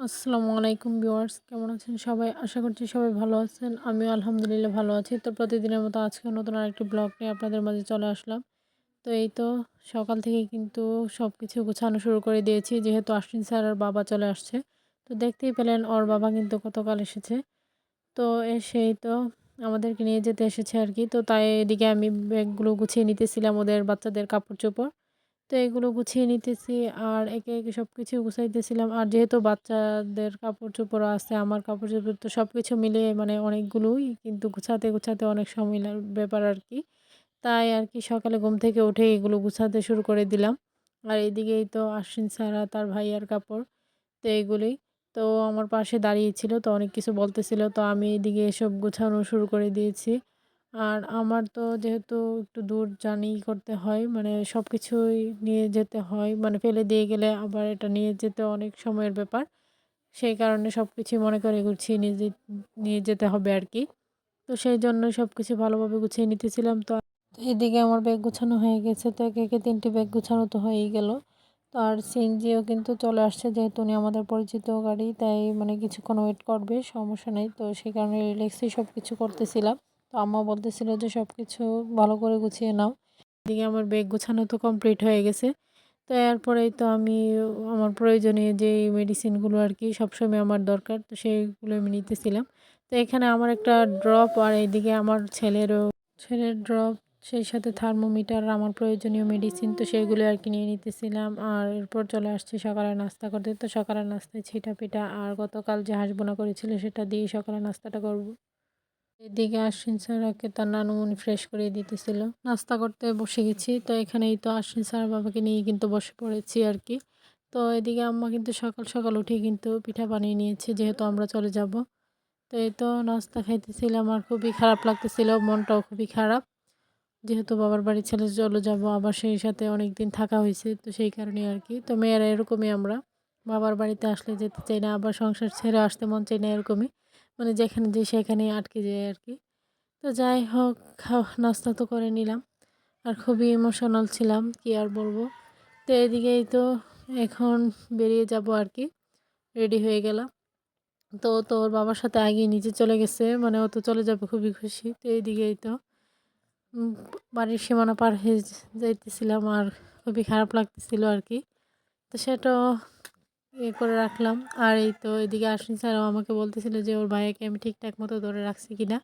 আসসালামু আলাইকুম ভিউয়ার্স, কেমন আছেন সবাই? আশা করছি সবাই ভালো আছেন। আমিও আলহামদুলিল্লাহ ভালো আছি। তো প্রতিদিনের মতো আজকেও নতুন আরেকটি ব্লগ নিয়ে আপনাদের মাঝে চলে আসলাম। তো এই তো সকাল থেকে কিন্তু সবকিছু গুছানো শুরু করে দিয়েছি, যেহেতু আশ্বিন স্যারের বাবা চলে আসছে। তো দেখতেই পেলেন ওর বাবা কিন্তু গতকাল এসেছে। তো এসেই তো আমাদেরকে নিয়ে যেতে এসেছে আর কি। তো তাই এদিকে আমি ব্যাগগুলো গুছিয়ে নিতেছিলাম, ওদের বাচ্চাদের কাপড়-চোপড়। তো এগুলো গুছিয়ে নিতেছি আর একে, একে সবকিছু গুছাইতেছিলাম। আর যেহেতু বাচ্চাদের কাপড়-চোপড় আছে, আমার কাপড়-চোপড়, তো সবকিছু মিলিয়ে মানে অনেকগুলোই কিন্তু গুছাতে, গুছাতে অনেক সময় ব্যাপার আরকি। তাই আরকি সকালে ঘুম থেকে উঠে এগুলো গুছাতে শুরু করে দিলাম। আর এদিকেই তো আশ্বিন ছাড়া তার ভাইয়ার কাপড়। তো এগুলোই। তো আমার পাশে দাঁড়িয়ে ছিল, তো অনেক কিছু বলতেছিল। তো আমি এদিকে এসব গোছানো শুরু করে দিয়েছি। আর আমার তো যেহেতু একটু দূর জার্নি করতে হয়, মানে সবকিছুই নিয়ে যেতে হয়। মানে ফেলে দিয়ে গেলে আবার এটা নিয়ে যেতে অনেক সময়ের ব্যাপার। সেই কারণে সবকিছুই মনে করে গুছিয়ে নিয়ে যেতে হবে আরকি। তো সেইজন্য সবকিছু ভালোভাবে গুছিয়ে নিতেছিলাম। তো এদিকে আমার ব্যাগ গুছানো হয়ে গেছে। তো একে, একে ৩ টি ব্যাগ গুছানো তো হয়েই গেল। তো আর সিএনজিও কিন্তু চলে আসছে, যেহেতু উনি আমাদের পরিচিত গাড়ি, তাই মানে কিছুক্ষণ ওয়েট করবে, সমস্যা নেই। তো সেই কারণে রিল্যাক্সেই সবকিছু করতেছিলাম। তো আম্মা বলতেছিল যে সবকিছু ভালো করে গুছিয়ে নাও। এদিকে আমার ব্যাগ গোছানো তো কমপ্লিট হয়ে গেছে। তো এরপরেই তো আমি আমার প্রয়োজনীয় যেই মেডিসিনগুলো আরকি সবসময় আমার দরকার, তো সেইগুলো আমি নিতেছিলাম। তো এখানে আমার একটা ড্রপ, আর এইদিকে আমার ছেলের ড্রপ, সেই সাথে থার্মোমিটার, আমার প্রয়োজনীয় মেডিসিন, তো সেগুলো আরকি নিয়ে নিতেছিলাম। আর এরপর চলে আসছি সকালে নাস্তা করতে। তো সকালের নাস্তায় ছিটা পিঠা আর গতকাল যে হাঁস বোনা করেছিল সেটা দিয়েই সকালে নাস্তাটা করব। এদিকে আশ্বিন স্যারকে তার নানুমণি ফ্রেশ করিয়ে দিতেছিল। নাস্তা করতে বসে গেছি। তো এখানেই তো আশ্বিন স্যার বাবাকে নিয়ে কিন্তু বসে পড়েছি আরকি। তো এদিকে আম্মা কিন্তু সকাল, সকাল উঠেই কিন্তু পিঠা বানিয়ে নিয়েছে, যেহেতু আমরা চলে যাব। তো এই তো নাস্তা খাইতেছিলাম আর খুবই খারাপ লাগতেছিল। মনটাও খুবই খারাপ। যেহেতু বাবার বাড়ি ছেড়ে চলে যাব, আবার সেই সাথে অনেকদিন থাকা হইছে। তো সেই কারণেই আরকি। তো মেয়েরা এরকমই আমরা। বাবার বাড়িতে আসলে যেতে চাই না, আবার সংসার ছেড়ে আসতে মন চায় না, এরকমই। মানে যেখানে যাই সেখানেই আটকে যাই আরকি। তো যাই হোক, নাস্তা তো করে নিলাম। আর খুবই ইমোশনাল ছিলাম, কি আর বলব। তো এদিকেই তো এখন বেরিয়ে যাব আরকি। রেডি হয়ে গেলাম। তো ও তো ওর বাবার সাথে আগেই নিচে চলে গেছে। মানে ও তো চলে যাবে, খুবই খুশি। তো এইদিকেই তো উম বাড়ির সীমানা পার হয়ে যাইতেছিলাম আর খুবই খারাপ লাগতেছিল আরকি। তো সেটাও করে রাখলাম। আর এই তো এদিকে আশ্বিন স্যারও আমাকে বলতেছিল যে ওর ভাইয়াকে আমি ঠিকঠাক মতো ধরে রাখছি কিনা।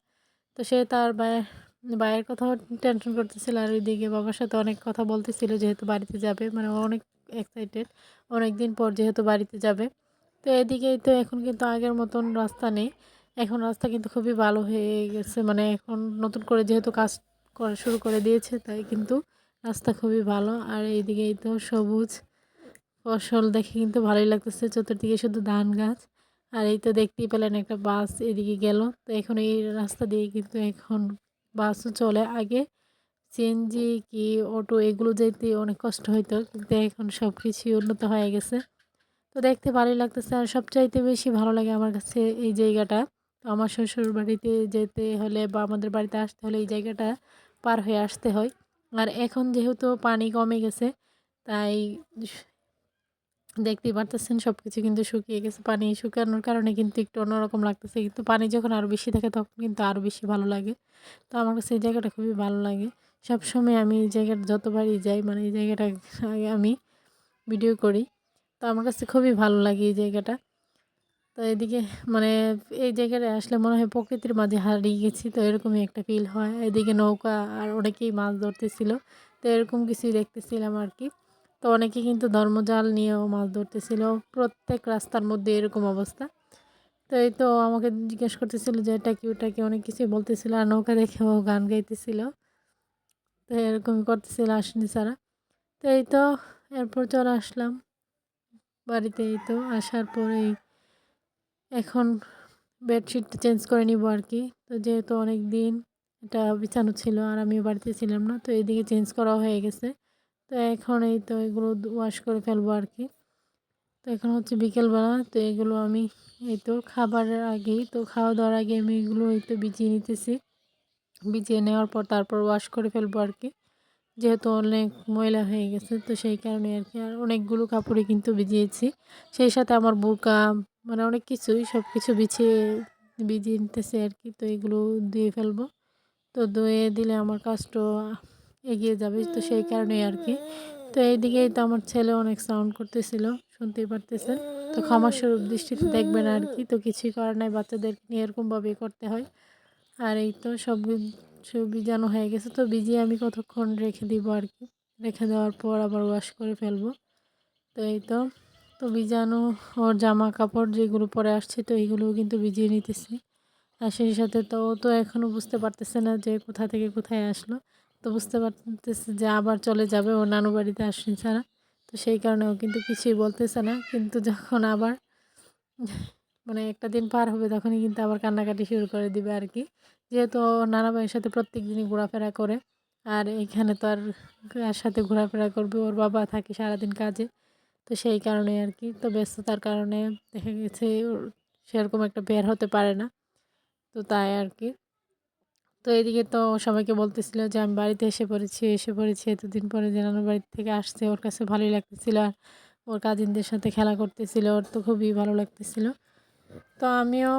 তো সে তার ভাইয়ের কথাও টেনশন করতেছিল। আর ওইদিকে বাবার সাথে অনেক কথা বলতেছিল, যেহেতু বাড়িতে যাবে। মানে ও অনেক এক্সাইটেড। অনেকদিন পর যেহেতু বাড়িতে যাবে। তো এদিকেই তো এখন কিন্তু আগের মতন রাস্তা নেই। এখন রাস্তা কিন্তু খুবই ভালো হয়ে গেছে। মানে এখন নতুন করে যেহেতু কাজ করা শুরু করে দিয়েছে, তাই কিন্তু রাস্তা খুবই ভালো। আর এইদিকেই তো সবুজ ফসল দেখে কিন্তু ভালোই লাগতেছে। চতুর্দিকে শুধু ধান গাছ। আর এই তো দেখতেই পেলেন একটা বাস এদিকে গেল। তো এখন এই রাস্তা দিয়ে কিন্তু এখন বাসও চলে। আগে সিএনজি কি অটো এগুলো যেতে অনেক কষ্ট হইতো। কিন্তু এখন সবকিছুই উন্নত হয়ে গেছে। তো দেখতে ভালোই লাগতেছে। আর সবচাইতে বেশি ভালো লাগে আমার কাছে এই জায়গাটা। তো আমার শ্বশুরবাড়িতে যেতে হলে বা আমাদের বাড়িতে আসতে হলে এই জায়গাটা পার হয়ে আসতে হয়। আর এখন যেহেতু পানি কমে গেছে, তাই দেখতেই পারতেছেন সবকিছু কিন্তু শুকিয়ে গেছে। পানি শুকানোর কারণে কিন্তু একটু অন্যরকম লাগতেছে। কিন্তু পানি যখন আরো বেশি থাকে তখন কিন্তু আরো বেশি ভালো লাগে। তো আমার কাছে এই জায়গাটা খুবই ভালো লাগে। সবসময় আমি এই জায়গাটা যতবারই যাই, মানে এই জায়গাটা আগে আমি ভিডিও করি। তো আমার কাছে খুবই ভালো লাগে এই জায়গাটা। তো এদিকে মানে এই জায়গাটায় আসলে মনে হয় প্রকৃতির মাঝে হারিয়ে গেছি। তো এরকমই একটা ফিল হয়। এদিকে নৌকা আর অনেকেই মাছ ধরতেছিল। তো এরকম কিছুই দেখতেছিলাম আরকি। তো অনেকে কিন্তু ধর্মজাল নিয়েও মাছ ধরতেছিল। প্রত্যেক রাস্তার মধ্যে এরকম অবস্থা। তো এই তো আমাকে জিজ্ঞেস করতেছিল যে এটা কি ওটা কি, অনেক কিছুই বলতেছিল। আর নৌকা দেখেও গান গাইতেছিল। তো এরকমই করতেছিল আসেনি ছাড়া। তো এই তো এরপর চলে আসলাম বাড়িতে। এই তো আসার পরেই এখন বেডশিটটা চেঞ্জ করে নিবো আরকি। তো যেহেতু অনেকদিন এটা বিছানো ছিল আর আমিও বাড়িতে ছিলাম না। তো এদিকে চেঞ্জ করা হয়ে গেছে। তো এখন এই তো এগুলো ওয়াশ করে ফেলবো আরকি। তো এখন হচ্ছে বিকেলবেলা। তো এগুলো আমি এই তো খাবারের আগেই, তো খাওয়া-দাওয়ার আগে আমি এগুলো এই তো ভিজিয়ে নিতেছি। ভিজিয়ে নেওয়ার পর তারপর ওয়াশ করে ফেলবো আরকি। যেহেতু অনেক ময়লা হয়ে গেছে, তো সেই কারণে আরকি। আর অনেকগুলো কাপড়ই কিন্তু ভিজিয়েছি। সেই সাথে আমার বোরকা, মানে অনেক কিছুই সব কিছু ভিজিয়ে নিতেছি আর কি। তো এগুলো ধুয়ে ফেলবো। তো ধুয়ে দিলে আমার কাজটা এগিয়ে যাবে, তো সেই কারণেই আর কি। তো এইদিকেই তো আমার ছেলে অনেক সাউন্ড করতেছিল, শুনতেই পারতেছেন। তো ক্ষমাস্বরূপ দৃষ্টিতে দেখবেন আর কি। তো কিছুই করার নাই, বাচ্চাদের নিয়ে এরকমভাবেই করতে হয়। আর এই তো সব ভিজানো হয়ে গেছে। তো ভিজিয়ে আমি কতক্ষণ রেখে দিব আর কি। রেখে দেওয়ার পর আবার ওয়াশ করে ফেলবো। তো এই তো ভিজানো ওর জামা কাপড় যেগুলো পরে আসছে, তো এইগুলোও কিন্তু ভিজিয়ে নিতেছি। আর সেই সাথে তো ও তো এখনও বুঝতে পারতেছে না যে কোথা থেকে কোথায় আসলো। তো বুঝতে পারতেছে যে আবার চলে যাবে ওর নানু বাড়িতে আসেন ছাড়া। তো সেই কারণে ও কিন্তু কিছুই বলতেছে না। কিন্তু যখন আবার মানে একটা দিন পার হবে তখনই কিন্তু আবার কান্নাকাটি শুরু করে দিবে আর কি। যেহেতু ও নানা ভাইয়ের সাথে প্রত্যেক দিনই ঘোরাফেরা করে। আর এইখানে তো আর কার সাথে ঘোরাফেরা করবে, ওর বাবা থাকে সারাদিন কাজে। তো সেই কারণে আর কি। তো ব্যস্ততার কারণে দেখা গেছে ওর সেরকম একটা বের হতে পারে না। তো তাই আর কি। তো এদিকে তো সবাইকে বলতেছিল যে আমি বাড়িতে এসে পড়েছি এতদিন পরে, যে নানুর বাড়ি থেকে আসছে। ওর কাছে ভালোই লাগতেছিল আর ওর কাজিনদের সাথে খেলা করতেছিল, ওর তো খুবই ভালো লাগতেছিল। তো আমিও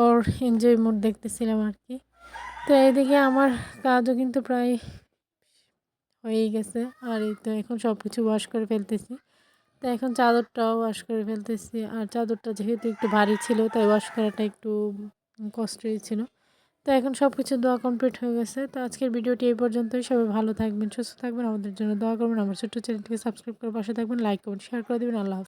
ওর এনজয় মুড দেখতেছিলাম আর কি। তো এইদিকে আমার কাজও কিন্তু প্রায় হয়েই গেছে। আর এই তো এখন সব কিছু ওয়াশ করে ফেলতেছি। তো এখন চাদরটাও ওয়াশ করে ফেলতেছি। আর চাদরটা যেহেতু একটু ভারী ছিল, তাই ওয়াশ করাটা একটু কষ্টই ছিল। তো এখন সব কিছু দোয়া কমপ্লিট হয়ে গেছে। তো আজকের ভিডিওটি এই পর্যন্তই। সবাই ভালো থাকবেন, সুস্থ থাকবেন, আমাদের জন্য দোয়া করবেন। আমার ছোট্ট চ্যানেলটিকে সাবস্ক্রাইব করে পাশে থাকবেন, লাইক করবেন, শেয়ার করে দেবেন। আল্লাহ হাফেজ।